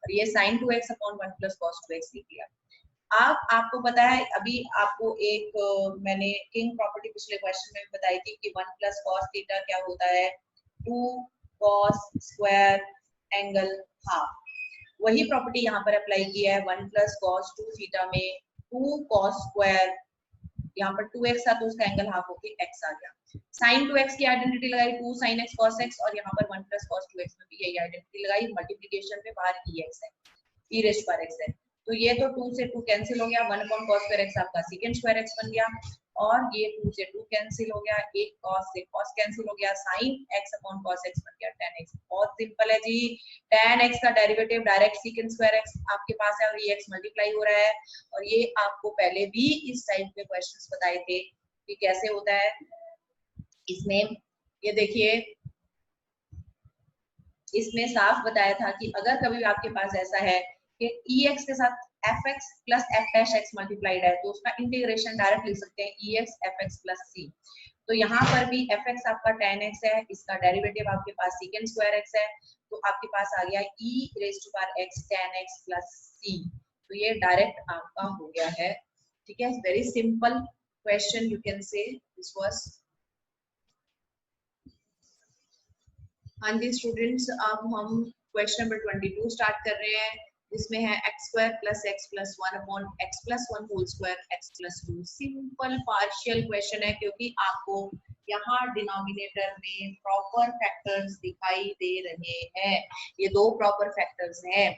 और ये sin 2x upon 1 plus cos 2x लिख लिया। अब आपको पता है अभी आपको एक मैंने किंग प्रॉपर्टी पिछले क्वेश्चन में बताई थी कि 1 प्लस कॉस थीटा क्या होता है, 2 कॉस स्क्वायर एंगल हाफ, वही प्रॉपर्टी यहाँ पर अप्लाई किया है 1 प्लस कॉस 2 थीटा में 2 कॉस स्क्वायर, यहाँ पर 2x था तो उसका एंगल हाफ होके x आ गया। sin 2x की आइडेंटिटी लगाई 2 sin x cos x, और यहाँ पर 1 प्लस cos 2x में भी यही आइडेंटिटी लगाई, मल्टीप्लिकेशन में बाहर ex है, e रेज़ पर x है, तो ये तो 2 से 2 कैंसिल हो गया, 1 अपॉन cos स्क्वायर x आपका secant स्क्वायर x बन गया, और ये 2 से 2 कैंसिल हो गया, एक cos से cos कैंसिल हो गया, sin x upon cos x बन गया tan x। बहुत सिंपल है जी, tan x का derivative direct secant square x आपके पास है और ये x मल्टीप्लाई हो रहा है, और ये आपको पहले भी इस टाइप के क्वेश्चंस बताए थे कि कैसे होता है। इसमें ये देखिए, इसमें साफ बताया था कि अगर कभी आपके पास ऐसा है कि ex के साथ fx plus f dash x multiplied है तो उसका इंटीग्रेशन डायरेक्ट लिख सकते हैं ex fx प्लस c। तो यहाँ पर भी fx आपका tan x है, इसका डेरिवेटिव आपके पास secant स्क्वायर x है, तो आपके पास आ गया e raise to power x tan x plus c, तो ये डायरेक्ट आपका हो गया है, ठीक है। Very simple question, you can say this was. हाँ जी स्टूडेंट्स, अब हम क्वेश्चन नंबर 22 स्टार्ट कर रहे हैं, जिसमें है x square plus x plus 1 upon x plus 1 whole square x plus 2। Simple partial question है, क्योंकि आपको यहाँ डिनोमिनेटर में प्रॉपर फैक्टर्स दिखाई दे रहे हैं, ये दो प्रॉपर फैक्टर्स हैं,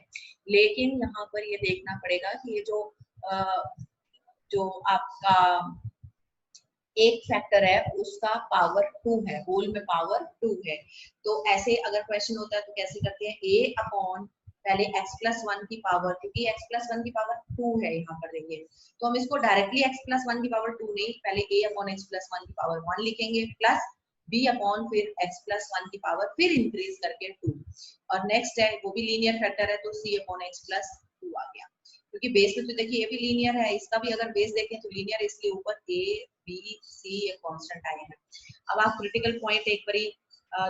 लेकिन यहाँ पर ये देखना पड़ेगा कि ये जो आपका एक फैक्टर है उसका पावर 2 है, होल में पावर 2 है। तो ऐसे अगर क्वेश्चन होता है तो कैसे करते हैं, a अपॉन पहले x+1 की पावर, क्योंकि x+1 की पावर 2 है यहाँ पर देखिए, तो हम इसको डायरेक्टली x+1 की पावर 2 नहीं, पहले a अपॉन x+1 की पावर 1 लिखेंगे, प्लस b अपॉन फिर x+1 की पावर फिर इंक्रीज करके 2, और नेक्स्ट है वो भी लीनियर फैक्टर है तो c अपॉन x+2 आ गया, क्योंकि बेस में तो देखिए ये भी लीनियर है, इसका भी अगर बेस देखें तो लीनियर, इसके ऊपर a b c ये कांस्टेंट आए हैं। अब आप क्रिटिकल पॉइंट एक बारी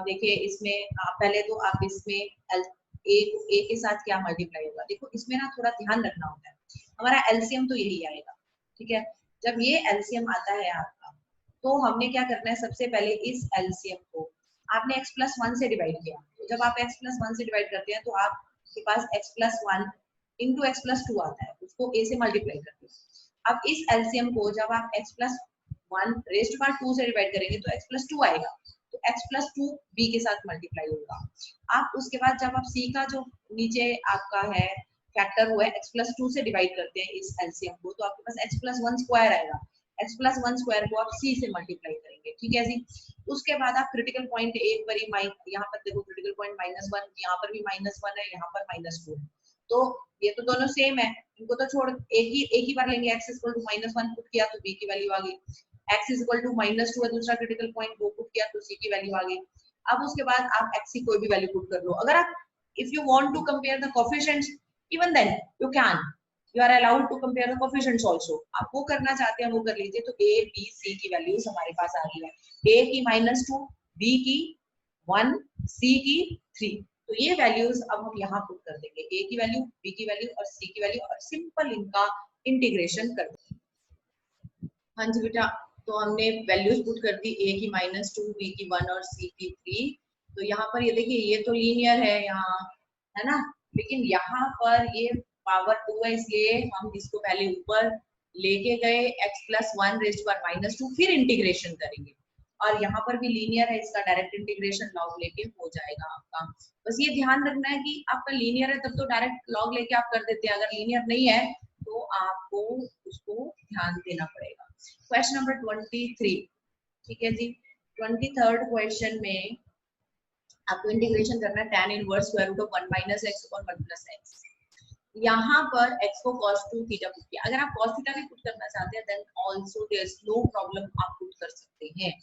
देखिए, इसमें पहले तो आप इसमें a के साथ क्या मल्टीप्लाई होगा, देखो इसमें ना थोड़ा ध्यान रखना होता है, हमारा एलसीएम तो यही आएगा, ठीक है। जब ये एलसीएम आता है आपका, तो हमने क्या करना है, सबसे पहले इस एलसीएम को आपने x+1 से डिवाइड किया, तो जब आप x+1 से डिवाइड करते हैं तो आपके पास x+1 इंटू x+2 आता है, उसको a से मल्टीप्लाई करते हैं। अब इस एलसीएम को जब आप x+1 रेज़ टू पावर 2 से डिवाइड करेंगे तो x+2 आएगा, तो x+2 b के साथ मल्टीप्लाई होगा। आप उसके बाद जब आप c का जो नीचे आपका है फैक्टर हुआ है x+2 से डिवाइड करते हैं इस एलसीएम को, तो आपके पास x+1 स्क्वायर आएगा, x+1 स्क्वायर को आप c से मल्टीप्लाई करेंगे, ठीक है जी। उसके बाद आप क्रिटिकल पॉइंट एक बारी यहाँ पर देखो, क्रिटिकल पॉइंट -1, यहाँ पर भी -1 है, यहाँ पर -2 है, तो ये तो दोनों सेम है, इनको तो छोड़ एक ही बार लेंगे, x इक्वल टू -1 पुट किया तो b की वैल्यू आ गई, x इक्वल टू -2 है दूसरा क्रिटिकल पॉइंट, वो पुट किया तो c की वैल्यू आ गई। अब उसके बाद आप x की कोई भी वैल्यू पुट कर लो, अगर आप if you want to compare the coefficients even then you can, you are allowed to compare the coefficients also, आप वो करना चाहते हैं वो कर लीजिए। तो a b c की वैल्यूज हमारे पास आ गई है, a की -2, b की 1, c की 3, तो ये वैल्यूज अब हम यहाँ पुट कर देंगे, a की वैल्यू, b की वैल्यू और c की वैल्यू, और सिंपल इनका इंटीग्रेशन कर देंगे। हाँ जी बेटा, तो हमने वैल्यूज पुट कर दी, a की -2, b की 1 और c की 3, तो यहाँ पर ये देखिए ये तो लीनियर है यहाँ, है ना, लेकिन यहाँ पर ये पावर 2 है, इसलिए हम इसको पहले ऊपर लेके गए x+1 रेज़ टू पावर -2, फिर इंटीग्रेशन करेंगे, और यहाँ पर भी लीनियर है, इसका डायरेक्ट इंटीग्रेशन लॉग लेके हो जाएगा आपका। बस ये ध्यान रखना है कि आपका लीनियर है तब तो डायरेक्ट लॉग लेके आप कर देते हैं, अगर लीनियर नहीं है तो आपको उसको ध्यान देना पड़ेगा। क्वेश्चन नंबर 23, ठीक है जी। 23rd क्वेश्चन में आपको इंटीग्रेशन करना है tan inverse square root of 1 - x अपॉन 1 + x। यहाँ पर x को cos 2 थीटा पुट किया, अगर आप cos थीटा भी पुट करना चाहते हैं then also there is no problem, आप पुट कर सकते हैं।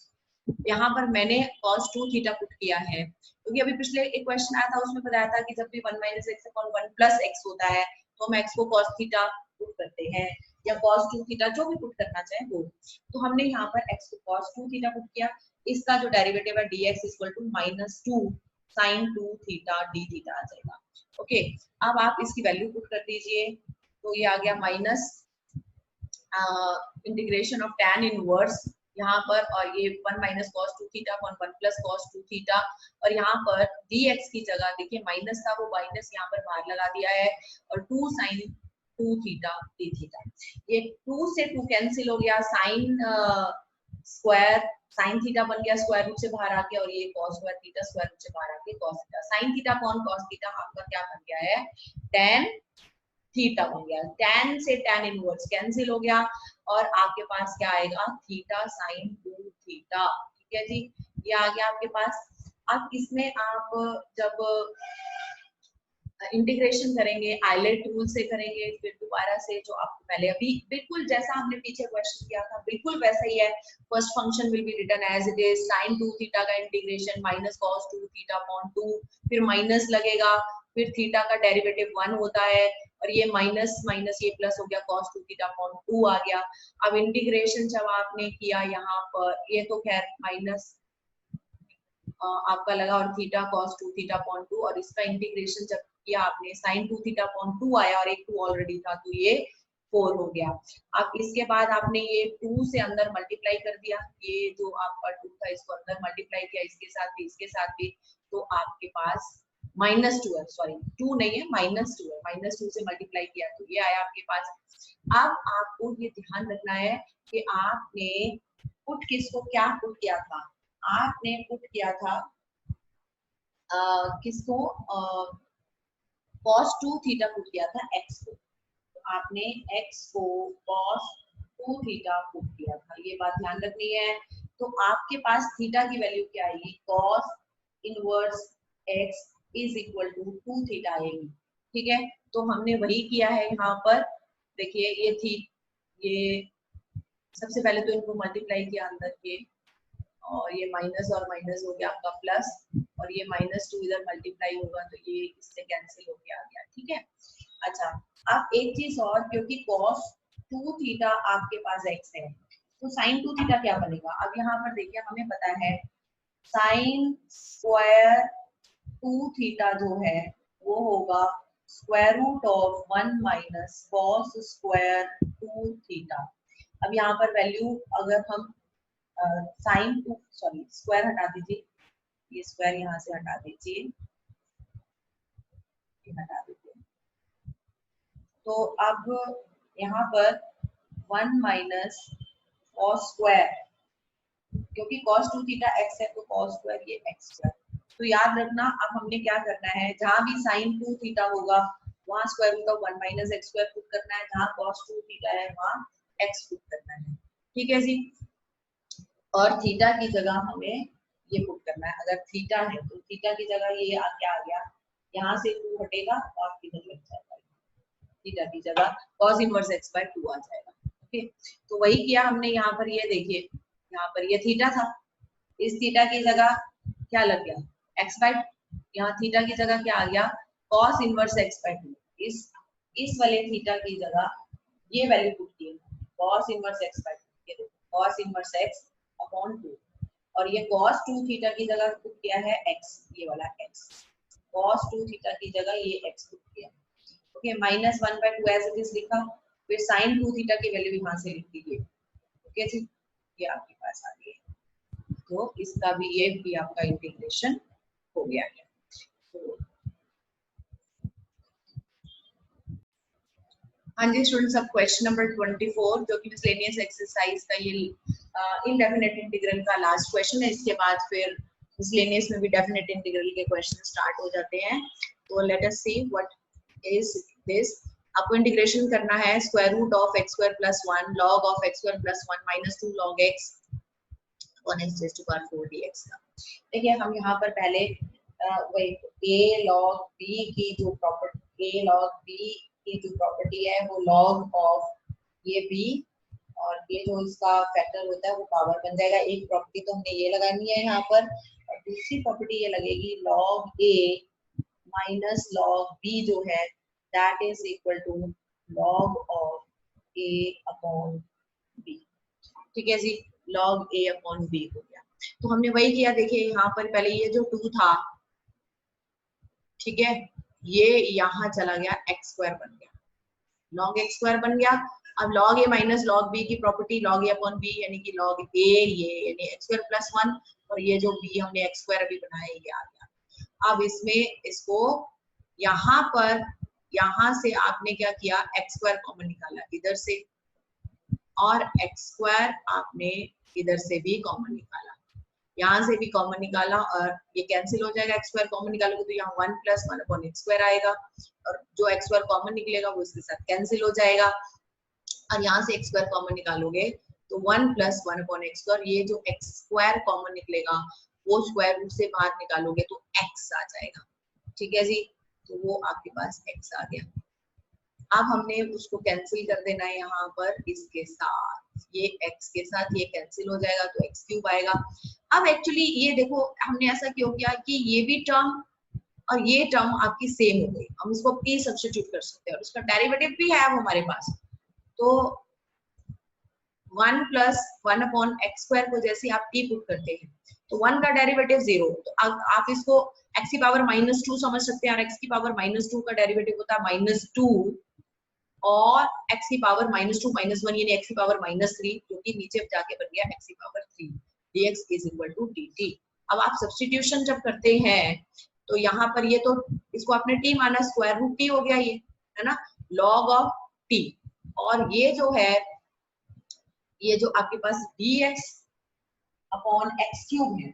यहाँ पर मैंने cos 2 थीटा पुट किया है, क्योंकि अभी पिछले एक क्वेश्चन आया था उसमें बताया था कि जब भी 1 - x अपॉन 1 + x होता है तो हम x को cos थीटा पुट करते हैं, या cos 2 थीटा जो भी पुट करना चाहे वो। तो हमने यहाँ पर x को cos 2 थीटा पुट किया, इसका जो डेरिवेटिव है dx equal to -2 sin 2 theta d theta आ जाएगा। ओके, अब आप इसकी वैल्यू पुट कर दीजिए, तो ये आ गया minus integration of tan inverse यहाँ पर, और ये 1 - cos 2 theta upon 1 + cos 2 theta, और यहाँ पर dx की जगह देखिए माइनस था, वो माइनस यहाँ पर बाहर लगा दिया है, और 2 sin 2 थीटा d थीटा, ये 2 से 2 कैंसिल हो गया, साइन स्क्वायर साइन थीटा बन गया स्क्वायर रूट से बाहर आके, और ये cos square theta square root से बाहर आके cos theta, sine theta upon cos theta आपका क्या बन गया है, tan थीटा बन गया, tan से tan इनवर्स कैंसिल हो गया, और आपके पास क्या आएगा, थीटा साइन 2 थीटा, ठीक है जी, ये आ गया आपके पास। अब इसमें आप जब इंटीग्रेशन करेंगे आइलेट रूल से करेंगे, फिर दोबारा से जो आपको पहले अभी बिल्कुल जैसा हमने पीछे क्वेश्चन किया था बिल्कुल वैसा ही है, first function will be written as it is, sin 2 theta का integration minus cos 2 theta upon 2, फिर माइनस लगेगा, फिर थीटा का डेरिवेटिव 1 होता है, और ये माइनस माइनस ये प्लस हो गया, cos 2 थीटा अपॉन 2 आ गया। अब इंटीग्रेशन जब आपने किया यहाँ पर, ये तो खैर माइनस आपका लगा, और थीटा cos 2 थीटा अपॉन 2, और इसका इंटीग्रेशन जब किया आपने sin 2 थीटा अपॉन 2 आया, और एक 2 ऑलरेडी था तो ये 4 हो गया। अब इसके बाद आपने ये 2 से अंदर मल्टीप्लाई कर दिया, ये जो आपका 2 था इसको अंदर मल्टीप्लाई किया, इसके साथ भी इसके साथ भी, तो आपके पास -2 है, सॉरी 2 नहीं है -2 है, -2 से मल्टीप्लाई किया तो ये आया आपके पास। अब आपको ये ध्यान रखना है कि आपने पुट किसको क्या पुट किया था, आपने पुट किया था किसको cos 2 थीटा पुट किया था x को, तो आपने x को cos 2 थीटा पुट किया था, ये बात ध्यान रखनी है। तो आपके पास थीटा की वैल्यू क्या आएगी, cos inverse x is equal to 2 theta आएगी। ठीक है, तो हमने वही किया है यहाँ पर। देखिए ये थी, ये सबसे पहले तो इनको मल्टीप्लाई किया अंदर के, और ये माइनस और माइनस हो गया आपका प्लस, और ये -2 इधर मल्टीप्लाई होगा तो ये इससे कैंसिल होके आ गया। ठीक है, अच्छा अब एक चीज और, क्योंकि cos 2 थीटा आपके पास x है, तो sin 2 थीटा क्या बनेगा। अब यहाँ पर देखिए हमें पता है sin स्क्वायर 2 थीटा जो है वो होगा square root of 1 minus cos square 2 theta. अब यहाँ पर वैल्यू अगर हम साइन 2 सॉरी स्क्वायर हटा दीजिए, ये स्क्वायर यहाँ से हटा दीजिए, हटा दीजिए, तो अब यहाँ पर 1 माइनस cos स्क्वायर, क्योंकि cos 2 थीटा x है तो cos स्क्वायर ये x स्क्वायर। तो याद रखना अब हमने क्या करना है, जहां भी sin 2 थीटा होगा वहां square root of 1 minus x square put करना है, जहां cos 2 थीटा है वहां x पुट करना है। ठीक है जी, और थीटा की जगह हमें ये पुट करना है, अगर थीटा है तो थीटा की जगह ये क्या आ गया, यहाँ से 2 हटेगा और किधर लग जाएगा, थीटा की जगह cos इनवर्स x बाय 2 आ जाएगा। ओके, तो वही किया हमने यहाँ पर, ये देखिए यहाँ पर ये थीटा था, इस थीटा की जगह क्या लग गया x बाय, यहाँ थीटा की जगह क्या आ गया cos इनवर्स x बाय 2, इस वाले थीटा की जगह ये वैल्यू पुट की cos इनवर्स x बाय 2, ये देखो cos इनवर्स x अपॉन 2, और ये cos 2 थीटा की जगह पुट किया है x, ये वाला x, cos 2 थीटा की जगह ये x पुट किया। Okay, -1 by 2 as it is लिखा, फिर sin 2 थीटा की वैल्यू यहां से लिख दीजिए। ओके जी, ये आपके पास आ गई, तो इसका भी ये भी आपका इंटीग्रेशन हो गया है। तो हाँ जी स्टूडेंट्स, अब क्वेश्चन नंबर 24 जो कि मिसलेनियस एक्सरसाइज का ये इनडेफिनेट इंटीग्रल का लास्ट क्वेश्चन है, इसके बाद फिर मिसलेनियस में भी डेफिनेट इंटीग्रल के क्वेश्चन स्टार्ट हो जाते हैं। तो let us see what is this. आपको इंटीग्रेशन करना है square root of x square plus 1 log of x square plus 1 minus 2 log x upon x raise to power 4 dx का। देखिए हम यहाँ पर पहले वही a log b की जो प्रॉपर्टी, a log b की जो प्रॉपर्टी है वो log ऑफ ये b, और ये जो इसका फैक्टर होता है वो पावर बन जाएगा। एक प्रॉपर्टी तो हमने ये लगानी है यहाँ पर, और दूसरी प्रॉपर्टी ये लगेगी log a minus log b जो है that is equal to log of a upon b। ठीक है जी, log a अपॉन b हो गया। तो हमने वही किया, देखिए यहाँ पर पहले ये जो 2 था, ठीक है, ये यहाँ चला गया x स्क्वायर बन गया, log x स्क्वायर बन गया। अब log a minus log b की property log a upon b, यानी कि log a ये यानी x स्क्वायर प्लस 1, और ये जो b हमने x स्क्वायर अभी बनाया ये आ गया। अब इसमें इसको यहाँ पर, यहाँ से आपने क्या किया, x स्क्वायर कॉमन निकाला इधर से, और x स्क्वायर आपने इधर से भी कॉमन निकाला, यहाँ से भी कॉमन निकाला, और ये कैंसिल हो जाएगा, x स्क्वायर कॉमन निकालोगे तो यहाँ 1 प्लस 1 अपॉन x स्क्वायर आएगा, और जो x स्क्वायर कॉमन निकलेगा वो इसके साथ कैंसिल हो जाएगा, और यहाँ से x स्क्वायर कॉमन निकालोगे तो 1 प्लस 1 अपॉन x स्क्वायर, ये जो x स्क्वायर कॉमन निकलेगा वो स्क्वायर रूट से बाहर निकालोगे तो x आ जाएगा। ठीक है जी, तो वो आपके पास x आ गया। अब हमने उसको कैंसिल कर देना है यहाँ पर इसके साथ, ये x के साथ ये कैंसिल हो जाएगा तो x क्यूब आएगा। अब एक्चुअली ये देखो हमने ऐसा क्यों किया कि ये भी टर्म और ये टर्म आपकी सेम हो गई, हम इसको p सब्स्टिट्यूट कर सकते हैं और उसका डेरिवेटिव भी है हमारे पास। तो 1 प्लस 1 अपॉन x स्क्वायर को जैसे आप t पुट करते हैं तो 1 का डेरिवेटिव 0, तो आप इसको x की पावर -2 समझ सकते हैं, और x की पावर -2 का डेरिवेटिव होता है -2, और x की पावर -2 -1 यानी x की पावर -3, जो कि नीचे जाके बन गया x की power 3 dx is equal to dt। अब आप सब्स्टिट्यूशन जब करते हैं तो यहाँ पर ये तो इसको आपने t माना, स्क्वायर रूट t हो गया ये, है ना, log ऑफ t, और ये जो है ये जो आपके पास dx अपॉन एक्स क्यूब है,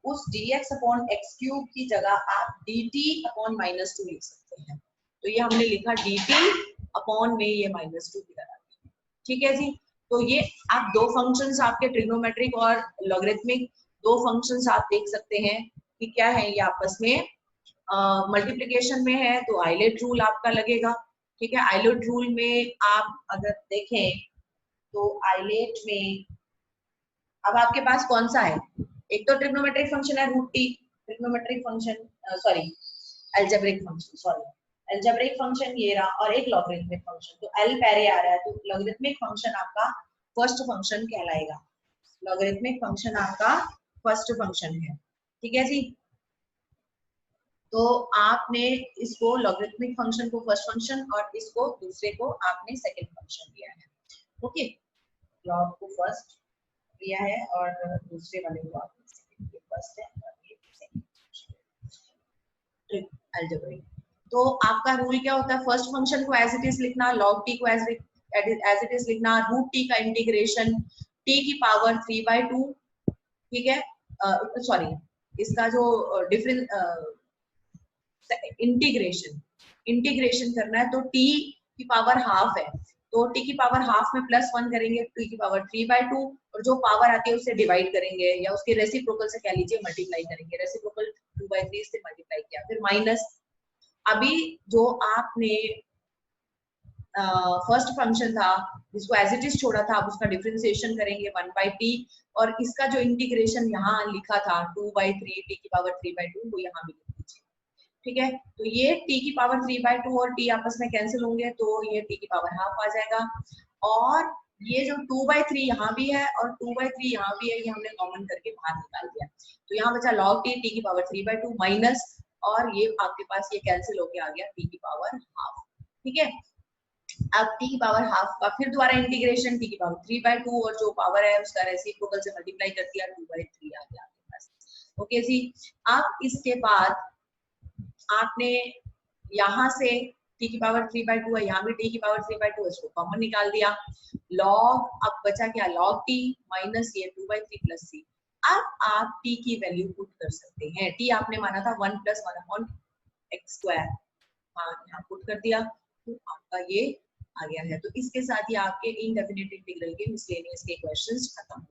उस dx अपॉन एक्स क्यूब की जगह आप dt अपॉन -2 लिख सकते हैं। तो ये हमने लिखा dt अपॉन में ये -2 की तरह, ठीक है जी। तो ये आप दो फंक्शंस आपके ट्रिग्नोमेट्रिक और लॉगरिथमिक दो फंक्शंस आप देख सकते हैं कि क्या है ये आपस में मल्टीप्लिकेशन में है, तो आइलेट रूल आपका लगेगा, ठीक है। आइलेट रूल में आप अगर देखें तो आइलेट में अब आपके पास कौन सा है, एक तो ट्रिग्नोमेट्रिक फंक्शन है root t, trigonometric function sorry algebraic function, sorry algebraic function ये रहा, और एक लॉगरिथमिक फंक्शन, तो एल पहले आ रहा है, तो लॉगरिथमिक फंक्शन आपका फर्स्ट फंक्शन कहलाएगा, लॉगरिथमिक फंक्शन आपका फर्स्ट फंक्शन है, ठीक है जी। तो आपने इसको लॉगरिथमिक फंक्शन को फर्स्ट फंक्शन और इसको दूसरे को आपने सेकंड फंक्शन दिया है, ओके। लॉग को फर्स्ट दिया है और दूसरे वाले को आपने सेकंड, ये फर्स्ट है और ये सेकंड, अलजेब्रिक। तो आपका रूल क्या होता है, फर्स्ट फंक्शन को एज इट इज लिखना, log t को एज इट इज लिखना, रूट t का इंटीग्रेशन t की पावर 3/2, ठीक है, सॉरी इसका जो डिफरेंस इंटीग्रेशन करना है, तो t की पावर हाफ है, तो t की पावर हाफ में +1 करेंगे, t की पावर 3/2, और जो पावर आती है उसे डिवाइड करेंगे या उसके रेसिप्रोकल से कह लीजिए मल्टीप्लाई करेंगे, रेसिप्रोकल 2/3 से मल्टीप्लाई किया, फिर माइनस। अभी जो आपने फर्स्ट फंक्शन था जिसको एज इट इज छोड़ा था, अब उसका डिफरेंशिएशन करेंगे 1/t, और इसका जो इंटीग्रेशन यहाँ लिखा था 2/3 t की पावर 3/2 वो यहाँ भी लिख दीजिए, ठीक है। तो ये t की पावर 3/2 और t आपस में कैंसिल होंगे, तो ये t की पावर हाफ आ जाएगा, और ये जो 2/3 यहाँ भी है और 2/3 यहाँ भी है, ये हमने कॉमन करके बाहर निकाल दिया, तो यहाँ बचा log t t की पावर 3/2 माइनस, और ये आपके पास ये कैंसिल होके आ गया t की पावर हाफ, ठीक है। अब t की पावर हाफ का फिर दोबारा इंटीग्रेशन t की पावर 3/2 और जो पावर है उसका रेसिप्रोकल से मल्टीप्लाई कर दिया, 2/3 आ गया आपके पास, ओके जी। अब इसके बाद आपने यहाँ से t की पावर 3/2 है, यहाँ भी t की पावर 3/2 है, इसको कॉमन निकाल दिया, log अब बचा क्या, log t माइनस ये 2/3 प्लस c। अब आप t की वैल्यू पुट कर सकते हैं, t आपने माना था 1 + 1/x², हाँ यहाँ पुट कर दिया, तो आपका ये आ गया है। तो इसके साथ ही आपके इनडेफिनिट इंटीग्रल के मिसलेनियस के क्वेश्चंस खत्म।